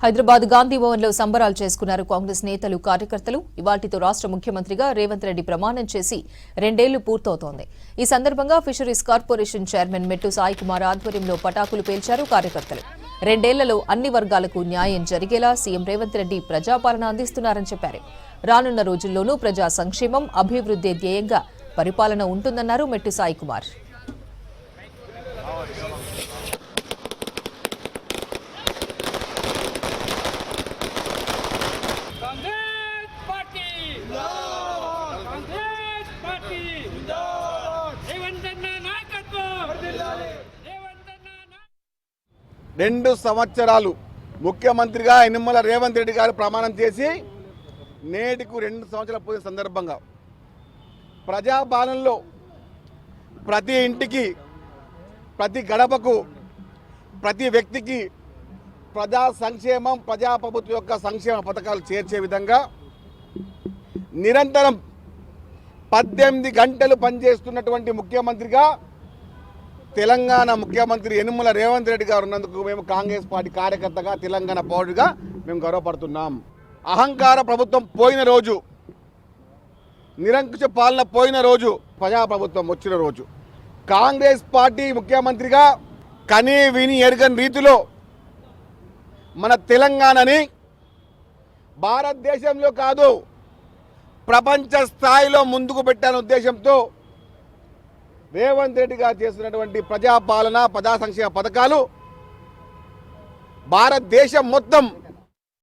హైదరాబాద్ గాంధీ భవన్ లో సంబరాలు చేసుకున్నారు కాంగ్రెస్ నేతలు కార్యకర్తలు. ఇవాల్టితో రాష్ట్ర ముఖ్యమంత్రిగా రేవంత్ రెడ్డి ప్రమాణం చేసి 2 ఏళ్లు పూర్తవుతోంది. ఈ సందర్భంగా ఫిషరీస్ కార్పొరేషన్ చైర్మన్ మెట్టు సాయి కుమార్ ఆధ్వర్యంలో పటాకులు పేల్చారు కార్యకర్తలు. 2 ఏళ్లలో అన్ని వర్గాలకు న్యాయం జరిగేలా సీఎం రేవంత్ రెడ్డి ప్రజాపాలన అందిస్తున్నారని చెప్పారు. రానున్న రోజుల్లోనూ ప్రజా సంక్షేమం, అభివృద్ధి ధ్యేయంగా పరిపాలన ఉంటుందన్నారు మెట్టు సాయి కుమార్. రెండు సంవత్సరాలు ముఖ్యమంత్రిగా యనమల రేవంత్ రెడ్డి గారు ప్రమాణం చేసి నేటికి 2 సంవత్సరాల పూర్తి సందర్భంగా ప్రజాపాలనలో ప్రతి ఇంటికి, ప్రతి గడపకు, ప్రతి వ్యక్తికి ప్రజా సంక్షేమం, ప్రజాప్రభుత్వం యొక్క సంక్షేమ పథకాలు చేర్చే విధంగా నిరంతరం 18 గంటలు పనిచేస్తున్నటువంటి ముఖ్యమంత్రిగా తెలంగాణ ముఖ్యమంత్రి యనమల రేవంత్ రెడ్డి గారు ఉన్నందుకు మేము కాంగ్రెస్ పార్టీ కార్యకర్తగా, తెలంగాణ పౌరుడిగా మేము గర్వపడుతున్నాం. అహంకార ప్రభుత్వం పోయిన రోజు, నిరంకుశ పాలన పోయిన రోజు, ప్రజాప్రభుత్వం వచ్చిన రోజు కాంగ్రెస్ పార్టీ ముఖ్యమంత్రిగా కనీ విని ఎరగని రీతిలో మన తెలంగాణని భారతదేశంలో కాదు ప్రపంచ స్థాయిలో ముందుకు పెట్టాలనే ఉద్దేశంతో రేవంత్ రెడ్డి గారు చేస్తున్నటువంటి ప్రజాపాలన, ప్రజా సంక్షేమ పథకాలు భారతదేశం మొత్తం